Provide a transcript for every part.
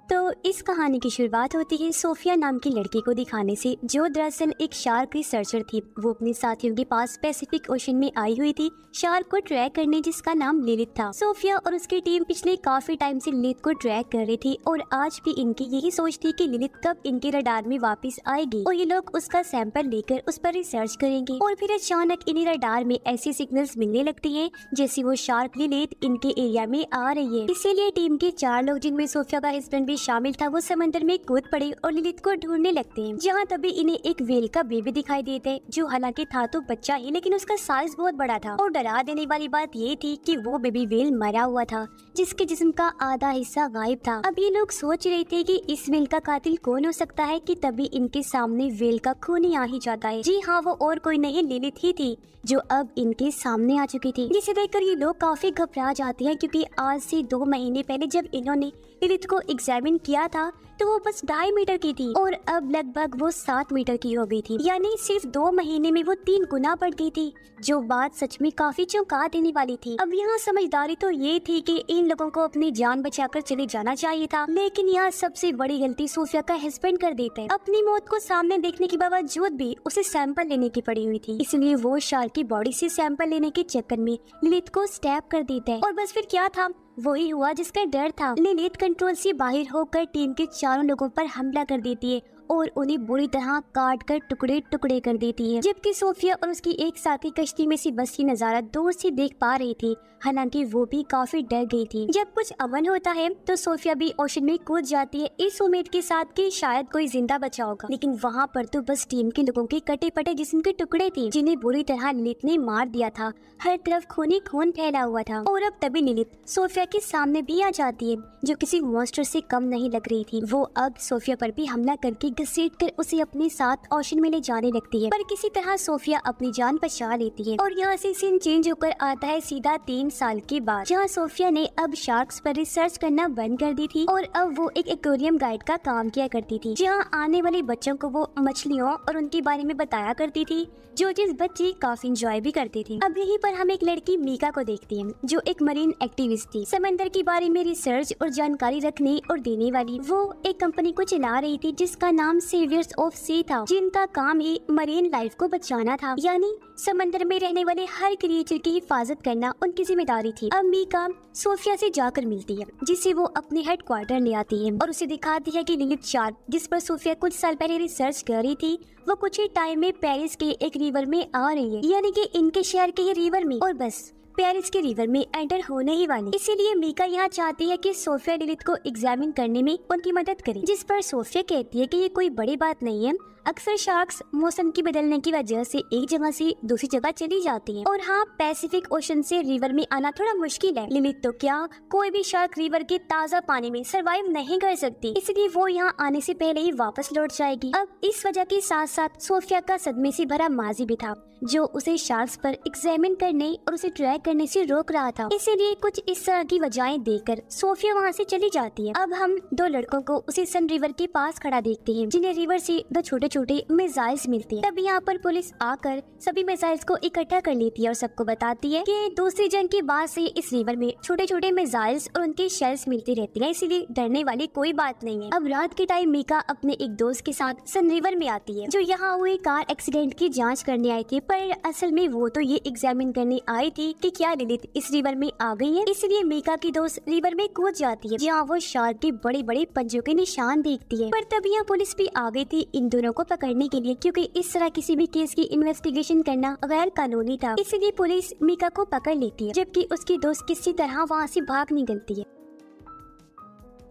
तो इस कहानी की शुरुआत होती है सोफिया नाम की लड़की को दिखाने से, जो दरअसल एक शार्क रिसर्चर थी। वो अपने साथियों के पास पैसिफिक ओशन में आई हुई थी शार्क को ट्रैक करने, जिसका नाम लिलित था। सोफिया और उसकी टीम पिछले काफी टाइम से लिलित को ट्रैक कर रही थी और आज भी इनकी यही सोच थी कि लिलित कब इनके रडार में वापस आएगी और ये लोग उसका सैंपल लेकर उस पर रिसर्च करेंगे। और फिर अचानक इन्हें रडार में ऐसी सिग्नल्स मिलने लगती है जैसे वो शार्क लिलित इनके एरिया में आ रही है। इसीलिए टीम के 4 लोग, जिनमें सोफिया का हस्बैंड भी शामिल था, वो समंदर में कूद पड़े और लिलित को ढूंढने लगते हैं। जहाँ तभी इन्हें एक व्हेल का बेबी दिखाई देता है, जो हालांकि था तो बच्चा ही, लेकिन उसका साइज बहुत बड़ा था। और डरा देने वाली बात ये थी कि वो बेबी व्हेल मरा हुआ था, जिसके जिस्म का आधा हिस्सा गायब था। अब ये लोग सोच रहे थे कि इस व्हेल का कातिल कौन हो सकता है कि तभी इनके सामने व्हेल का खून ही आ ही जाता है। जी हाँ, वो और कोई नहीं लिलित ही थी, जो अब इनके सामने आ चुकी थी। जिसे देखकर ये लोग काफी घबरा जाते हैं, क्योंकि आज से 2 महीने पहले जब इन्होंने लिलित को एग्जामिन किया था तो वो बस 2.5 मीटर की थी और अब लगभग वो 7 मीटर की हो गई थी। यानी सिर्फ 2 महीने में वो 3 गुना बढ़ गई थी, जो बात सच में काफी चौंका देने वाली थी। अब यहाँ समझदारी तो ये थी कि इन लोगों को अपनी जान बचाकर चले जाना चाहिए था, लेकिन यहाँ सबसे बड़ी गलती सोफिया का हस्बैंड कर देता है। अपनी मौत को सामने देखने के बावजूद भी उसे सैंपल लेने की पड़ी हुई थी, इसलिए वो शार्क की बॉडी से सैंपल लेने के चक्कर में लिलित को स्टैब कर देता है। और बस फिर क्या था, वही हुआ जिसका डर था। लिलित कंट्रोल से बाहर होकर टीम के 4 लोगों पर हमला कर देती है और उन्हें बुरी तरह काट कर टुकड़े टुकड़े कर देती है। जबकि सोफिया और उसकी एक साथी कश्ती में से बस की नजारा दूर से देख पा रही थी, हालांकि वो भी काफी डर गई थी। जब कुछ अमन होता है तो सोफिया भी ओशन में कूद जाती है, इस उम्मीद के साथ कि शायद कोई जिंदा बचा होगा। लेकिन वहाँ पर तो बस टीम के लोगों के कटे पटे जिस्म के टुकड़े थे, जिन्हें बुरी तरह लिलित ने मार दिया था। हर तरफ खून ही खून फैला हुआ था। और अब तभी लिलित सोफिया के सामने भी आ जाती है, जो किसी मॉन्स्टर से कम नहीं लग रही थी। वो अब सोफिया पर भी हमला करके घसीटकर उसे अपने साथ ओशन में ले जाने लगती है, पर किसी तरह सोफिया अपनी जान बचा लेती है। और यहाँ से सीन चेंज होकर आता है सीधा 3 साल के बाद, जहाँ सोफिया ने अब शार्क्स पर रिसर्च करना बंद कर दी थी और अब वो एक एक्वेरियम गाइड का काम किया करती थी, जहाँ आने वाले बच्चों को वो मछलियों और उनके बारे में बताया करती थी, जो चीज बच्चे काफी इंजॉय भी करते थे। अब यहीं पर हम एक लड़की मीका को देखते हैं, जो एक मरीन एक्टिविस्ट थी, समंदर के बारे में रिसर्च और जानकारी रखने और देने वाली। वो एक कंपनी को चला रही थी जिसका नाम सेवियर्स ऑफ सी था, जिनका काम ही मरीन लाइफ को बचाना था, यानी समंदर में रहने वाले हर क्रिएचर की हिफाजत करना उनकी जिम्मेदारी थी। अब मीका सोफिया से जाकर मिलती है, जिसे वो अपने हेडक्वार्टर ले आती है और उसे दिखाती है कि लिलित शार्क, जिस पर सोफिया कुछ साल पहले रिसर्च कर रही थी, वो कुछ ही टाइम में पेरिस के एक रिवर में आ रही है, यानी कि इनके शहर के रिवर में, और बस पेरिस के रिवर में एंटर होने ही वाली। इसीलिए मीका यहाँ चाहती है कि सोफिया लिलित को एग्जामिन करने में उनकी मदद करे, जिस पर सोफिया कहती है कि ये कोई बड़ी बात नहीं है, अक्सर शार्क्स मौसम की बदलने की वजह से एक जगह से दूसरी जगह चली जाती हैं। और हाँ, पैसिफिक ओशन से रिवर में आना थोड़ा मुश्किल है। लिलित तो क्या, कोई भी शार्क रिवर के ताज़ा पानी में सरवाइव नहीं कर सकती, इसलिए वो यहाँ आने से पहले ही वापस लौट जाएगी। अब इस वजह के साथ साथ सोफिया का सदमे से भरा माजी भी था, जो उसे शार्क्स पर एग्जामिन करने और उसे ट्रैक करने से रोक रहा था। इसीलिए कुछ इस तरह की वजहें देकर सोफिया वहाँ से चली जाती है। अब हम 2 लड़कों को उसी सन रिवर के पास खड़ा देखते हैं, जिन्हें रिवर से 2 छोटे छोटे मिसाइल्स मिलती हैं। तब यहाँ पर पुलिस आकर सभी मिसाइल्स को इकट्ठा कर लेती है और सबको बताती है कि दूसरी जंग के बाद से इस रिवर में छोटे छोटे मिसाइल्स और उनके शेल्स मिलती रहती हैं, इसीलिए डरने वाली कोई बात नहीं है। अब रात के टाइम मीका अपने एक दोस्त के साथ सन रिवर में आती है, जो यहाँ हुए कार एक्सीडेंट की जाँच करने आई थी, पर असल में वो तो ये एग्जामिन करने आई थी कि क्या लिलित इस रिवर में आ गई है। इसलिए मीका की दोस्त रिवर में कूद जाती है, जहाँ वो शार्क के बड़े बड़े पंजों के निशान देखती है। पर तब यहाँ पुलिस भी आ गई थी इन दोनों को पकड़ने के लिए, क्योंकि इस तरह किसी भी केस की इन्वेस्टिगेशन करना गैर कानूनी था। इसलिए पुलिस मीका को पकड़ लेती है, जबकि उसकी दोस्त किसी तरह वहाँ से भाग निकलती है।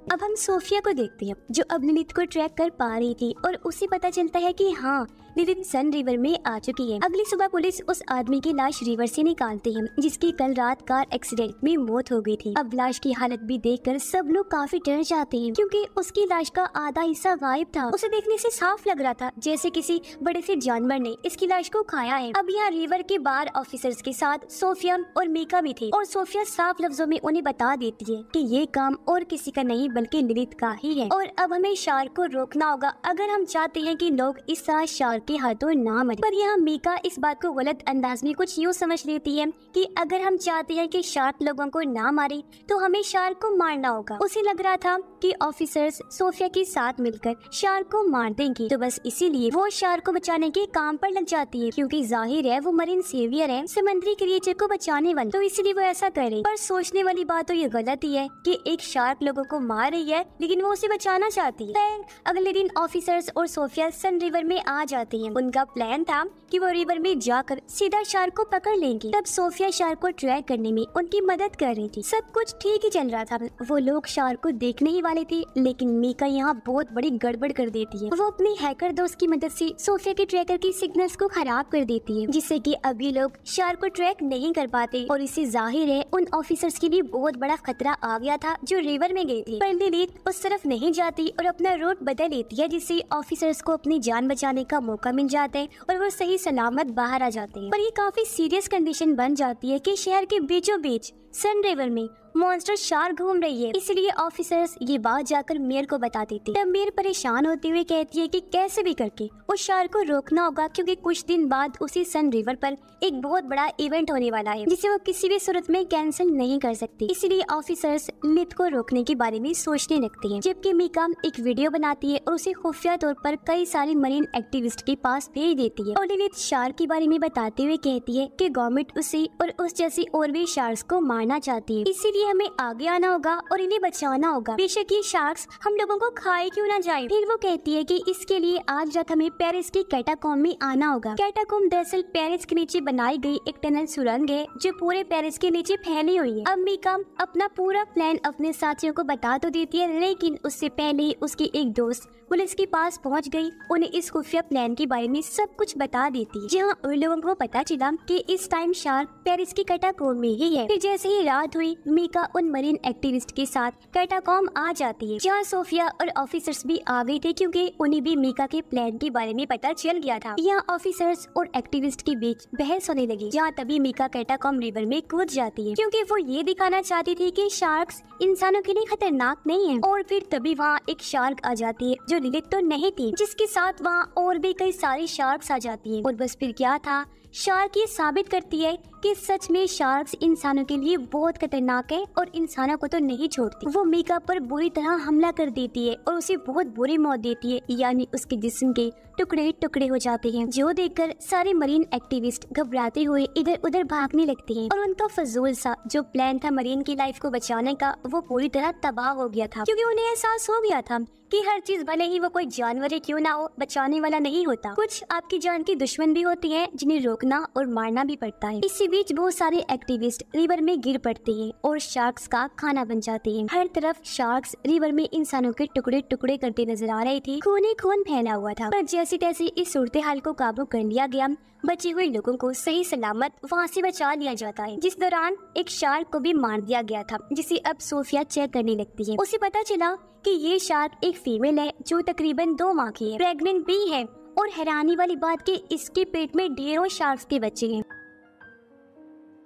अब हम सोफिया को देखते हैं, जो अब लिलित को ट्रैक कर पा रही थी और उसे पता चलता है कि हाँ, लिलित सन रिवर में आ चुकी है। अगली सुबह पुलिस उस आदमी की लाश रिवर से निकालते हैं, जिसकी कल रात कार एक्सीडेंट में मौत हो गई थी। अब लाश की हालत भी देखकर सब लोग काफी डर जाते हैं, क्योंकि उसकी लाश का आधा हिस्सा गायब था। उसे देखने से साफ लग रहा था जैसे किसी बड़े से जानवर ने इसकी लाश को खाया है। अब यहाँ रिवर के बार ऑफिसर्स के साथ सोफिया और मीका भी थे, और सोफिया साफ लफ्जों में उन्हें बता देती है कि ये काम और किसी का नहीं बल्कि लिलित का ही है और अब हमें शार्क को रोकना होगा अगर हम चाहते हैं कि लोग इस तरह शार्क के हाथों ना मरे। पर यहाँ मीका इस बात को गलत अंदाज में कुछ यूँ समझ लेती है कि अगर हम चाहते हैं कि शार्क लोगों को ना मारे तो हमें शार्क को मारना होगा। उसे लग रहा था कि ऑफिसर्स सोफिया के साथ मिलकर शार्क को मार देंगे, तो बस इसीलिए वो शार्क को बचाने के काम पर लग जाती है, क्योंकि जाहिर है वो मरीन सेवियर है, समुद्री क्रिएचर को बचाने वाली, तो इसीलिए वो ऐसा करे। पर सोचने वाली बात तो ये गलत ही है कि एक शार्क लोगों को मार रही है लेकिन वो उसे बचाना चाहती है। अगले दिन ऑफिसर्स और सोफिया सन रिवर में आ जाती हैं। उनका प्लान था कि वो रिवर में जाकर सीधा शार्क को पकड़ लेंगी। तब सोफिया शार्क को ट्रैक करने में उनकी मदद कर रही थी। सब कुछ ठीक ही चल रहा था। वो लोग शार्क को देखने ही वाले थे, लेकिन मीका यहाँ बहुत बड़ी गड़बड़ कर देती है। वो अपनी हैकर दोस्त की मदद से सोफिया के ट्रैकर की सिग्नल्स को खराब कर देती है, जिससे कि अब ये लोग शार्क को ट्रैक नहीं कर पाते और इससे जाहिर है उन ऑफिसर्स के लिए बहुत बड़ा खतरा आ गया था जो रिवर में गए थे। पर लिलित उस तरफ नहीं जाती और अपना रूट बदल लेती है, जिससे ऑफिसर्स को अपनी जान बचाने का मौका मिल जाता है और वो सही सलामत बाहर आ जाते हैं। पर ये काफी सीरियस कंडीशन बन जाती है कि शहर के बीचों बीच सन रिवर में मॉन्स्टर शार्क घूम रही है। इसलिए ऑफिसर्स ये बात जाकर मेयर को बता देते। तब मेयर परेशान होते हुए कहती है कि कैसे भी करके उस शार्क को रोकना होगा, क्योंकि कुछ दिन बाद उसी सन रिवर पर एक बहुत बड़ा इवेंट होने वाला है जिसे वो किसी भी सूरत में कैंसिल नहीं कर सकती। इसलिए ऑफिसर्स लिलित को रोकने के बारे में सोचने लगते हैं, जबकि मीका एक वीडियो बनाती है और उसे खुफिया तौर पर कई सारे मरीन एक्टिविस्ट के पास भेज देती है। और लिलित शार्क के बारे में बताते हुए कहती है कि गवर्नमेंट उसे और उस जैसी और भी शार्क्स को मारना चाहती है, इसीलिए हमें आगे आना होगा और इन्हें बचाना होगा, बेशक ये शार्क्स हम लोगों को खाए क्यों ना जाए। फिर वो कहती है कि इसके लिए आज रात हमें पेरिस के कैटाकॉम्ब में आना होगा। कैटाकॉम्ब दरअसल पेरिस के नीचे बनाई गई एक टनल सुरंग है जो पूरे पेरिस के नीचे फैली हुई है। अब मीका अपना पूरा प्लान अपने साथियों को बता तो देती है, लेकिन उससे पहले उसकी एक दोस्त पुलिस के पास पहुंच गई, उन्हें इस खुफिया प्लान के बारे में सब कुछ बता देती है। जहां उन लोगों को पता चला कि इस टाइम शार्क पेरिस की कैटाकॉम्ब में ही है। फिर जैसे ही रात हुई मीका उन मरीन एक्टिविस्ट के साथ कैटाकॉम्ब आ जाती है, जहाँ सोफिया और ऑफिसर्स भी आ गए थे, क्योंकि उन्हें भी मीका के प्लान के बारे में पता चल गया था। यहाँ ऑफिसर्स और एक्टिविस्ट के बीच बहस होने लगी, जहाँ तभी मीका कैटाकॉम्ब रिवर में कूद जाती है, क्योंकि वो ये दिखाना चाहती थी कि शार्क्स इंसानों के लिए खतरनाक नहीं है। और फिर तभी वहाँ एक शार्क आ जाती है जो लिलित तो नहीं थी, जिसके साथ वहाँ और भी कई सारी शार्क्स आ जाती हैं। और बस फिर क्या था, शार्क ये साबित करती है कि सच में शार्क्स इंसानों के लिए बहुत खतरनाक है और इंसानों को तो नहीं छोड़ती। वो मीका पर बुरी तरह हमला कर देती है और उसे बहुत बुरी मौत देती है, यानी उसके जिस्म के टुकड़े टुकड़े हो जाते हैं, जो देखकर सारे मरीन एक्टिविस्ट घबराते हुए इधर उधर भागने लगते हैं। और उनका फजूल सा जो प्लान था मरीन की लाइफ को बचाने का, वो पूरी तरह तबाह हो गया था, क्योंकि उन्हें एहसास हो गया था कि हर चीज भले ही वो कोई जानवर ही क्यों ना हो, बचाने वाला नहीं होता। कुछ आपकी जान की दुश्मन भी होती हैं जिन्हें रोकना और मारना भी पड़ता है। इसी बीच बहुत सारे एक्टिविस्ट रिवर में गिर पड़ते हैं और शार्क्स का खाना बन जाते हैं। हर तरफ शार्क्स रिवर में इंसानों के टुकड़े टुकड़े करते नजर आ रहे थे, खून ही खून फैला हुआ था। पर जैसे तैसे इस सूरत हाल को काबू कर लिया गया, बचे हुए लोगों को सही सलामत वहाँ से बचा लिया जाता है, जिस दौरान एक शार्क को भी मार दिया गया था, जिसे अब सोफिया चेक करने लगती है। उसे पता चला कि ये शार्क एक फीमेल है जो तकरीबन 2 माह की है, प्रेग्नेंट भी है, और हैरानी वाली बात कि इसके पेट में ढेरों शार्क्स के बच्चे हैं।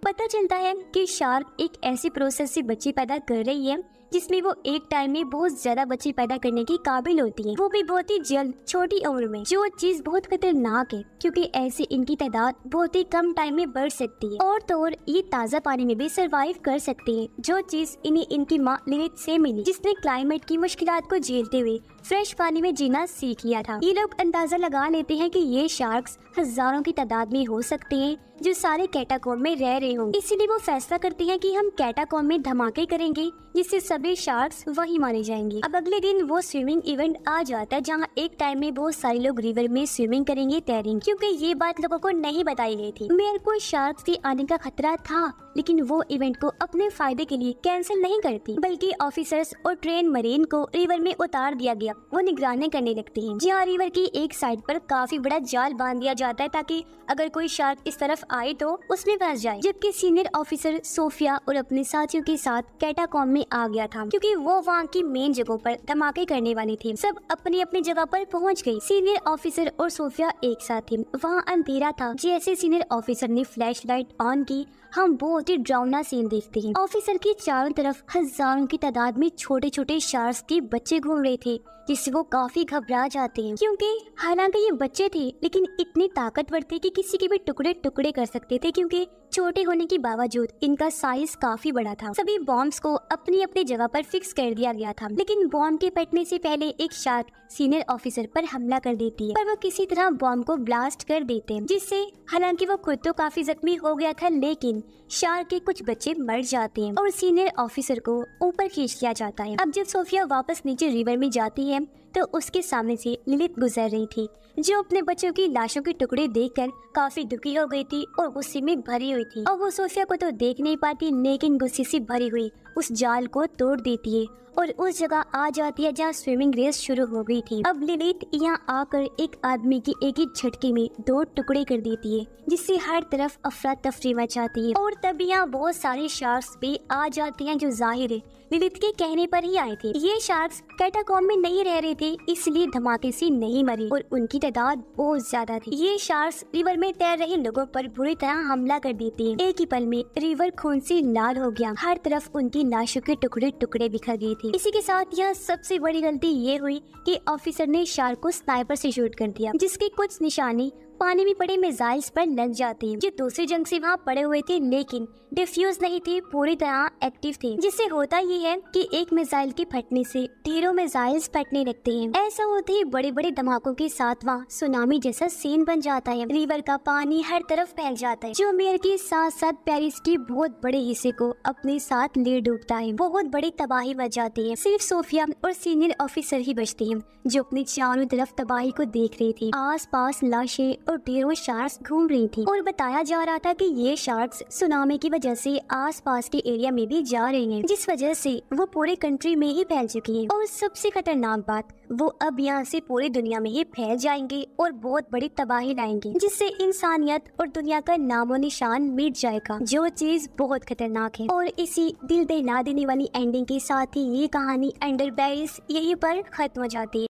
पता चलता है कि शार्क एक ऐसी प्रोसेस से बच्चे पैदा कर रही है जिसमें वो एक टाइम में बहुत ज्यादा बच्चे पैदा करने की काबिल होती है, वो भी बहुत ही जल्द छोटी उम्र में, जो चीज बहुत खतरनाक है, क्योंकि ऐसे इनकी तादाद बहुत ही कम टाइम में बढ़ सकती है। और तो और ये ताज़ा पानी में भी सरवाइव कर सकते हैं, जो चीज इन्हें इनकी माँ लिलित से मिली, जिसने क्लाइमेट की मुश्किलात को झेलते हुए फ्रेश पानी में जीना सीख लिया था। ये लोग अंदाजा लगा लेते हैं कि ये शार्क्स हजारों की तादाद में हो सकते हैं जो सारे कैटाकॉम्ब में रह रहे होंगे। इसीलिए वो फैसला करते हैं कि हम कैटाकॉम्ब में धमाके करेंगे जिससे सभी शार्क्स वही मारे जाएंगे। अब अगले दिन वो स्विमिंग इवेंट आ जाता है, जहाँ एक टाइम में बहुत सारे लोग रिवर में स्विमिंग करेंगे, तैरेंगे, क्योंकि ये बात लोगों को नहीं बताई गई थी। मेरे को शार्क्स के आने का खतरा था, लेकिन वो इवेंट को अपने फायदे के लिए कैंसिल नहीं करती, बल्कि ऑफिसर्स और ट्रेन मरीन को रिवर में उतार दिया गया। वो निगरानी करने लगती हैं, जहाँ रिवर की एक साइड पर काफी बड़ा जाल बांध दिया जाता है ताकि अगर कोई शार्क इस तरफ आए तो उसमें फंस जाए। जबकि सीनियर ऑफिसर सोफिया और अपने साथियों के साथ कैटाकॉम्ब में आ गया था, क्योंकि वो वहाँ की मेन जगहों पर धमाके करने वाली थी। सब अपनी अपनी जगह पर पहुँच गयी। सीनियर ऑफिसर और सोफिया एक साथ थे। वहाँ अंधेरा था। जैसे सीनियर ऑफिसर ने फ्लैश लाइट ऑन की, हम बहुत ही डरावना सीन देखते हैं। ऑफिसर के चारों तरफ हजारों की तादाद में छोटे छोटे शार्क्स के बच्चे घूम रहे थे, जिससे वो काफी घबरा जाते हैं, क्योंकि हालांकि ये बच्चे थे लेकिन इतने ताकतवर थे कि किसी के भी टुकड़े टुकड़े कर सकते थे, क्योंकि छोटे होने के बावजूद इनका साइज काफी बड़ा था। सभी बॉम्ब्स को अपनी अपनी जगह पर फिक्स कर दिया गया था, लेकिन बॉम्ब के फटने से पहले एक शार्क सीनियर ऑफिसर पर हमला कर देती है, पर वो किसी तरह बॉम्ब को ब्लास्ट कर देते हैं, जिससे हालांकि वो खुद तो काफी जख्मी हो गया था, लेकिन शार्क के कुछ बच्चे मर जाते हैं और सीनियर ऑफिसर को ऊपर खींच लिया जाता है। अब जब सोफिया वापस नीचे रिवर में जाती है तो उसके सामने से लिलित गुजर रही थी, जो अपने बच्चों की लाशों के टुकड़े देखकर काफी दुखी हो गई थी और गुस्से में भरी हुई थी। और वो सोफिया को तो देख नहीं पाती, लेकिन गुस्से से भरी हुई उस जाल को तोड़ देती है और उस जगह आ जाती है जहाँ स्विमिंग रेस शुरू हो गई थी। अब लिलित यहाँ आकर एक आदमी की एक ही झटके में 2 टुकड़े कर देती है, जिससे हर तरफ अफरा तफरी मचाती है। और तब यहाँ बहुत सारे शार्क्स भी आ जाते हैं, जो जाहिर है लिलित के कहने पर ही आए थे। ये शार्क्स कैटाकॉम्ब में नहीं रह रहे थे, इसलिए धमाके से नहीं मरे और उनकी तादाद बहुत ज्यादा थी। ये शार्क्स रिवर में तैर रहे लोगों पर बुरी तरह हमला कर देते हैं। एक ही पल में रिवर खून से लाल हो गया, हर तरफ उनकी लाशों के टुकड़े टुकड़े बिखर गए थे। इसी के साथ यह सबसे बड़ी गलती ये हुई कि ऑफिसर ने शार्क को स्नाइपर से शूट कर दिया, जिसके कुछ निशाने पानी में पड़े मिसाइल्स पर लग जाते हैं, जो दूसरी जंग से वहाँ पड़े हुए थे, लेकिन डिफ्यूज नहीं थे, पूरी तरह एक्टिव थे। जिससे होता ये है कि एक मिसाइल के फटने से ढेरों मिसाइल्स फटने लगते हैं। ऐसा होते ही बड़े बड़े धमाकों के साथ वहाँ सुनामी जैसा सीन बन जाता है। रिवर का पानी हर तरफ फैल जाता है, जो मेयर के साथ साथ पेरिस के बहुत बड़े हिस्से को अपने साथ ले डूबता है। बहुत बड़ी तबाही मच जाती है। सिर्फ सोफिया और सीनियर ऑफिसर ही बचते हैं, जो अपने चारों तरफ तबाही को देख रही थी। आस पास लाशें और ढेरों शार्क्स घूम रही थी और बताया जा रहा था कि ये शार्क्स सुनामी की वजह से आसपास के एरिया में भी जा रहे हैं, जिस वजह से वो पूरे कंट्री में ही फैल चुकी हैं। और सबसे खतरनाक बात, वो अब यहाँ से पूरी दुनिया में ही फैल जाएंगे और बहुत बड़ी तबाही लाएंगे, जिससे इंसानियत और दुनिया का नामो निशान मिट जाएगा, जो चीज बहुत खतरनाक है। और इसी दिल दहला देने वाली एंडिंग के साथ ही ये कहानी अंडर पेरिस यहीं पर खत्म हो जाती है।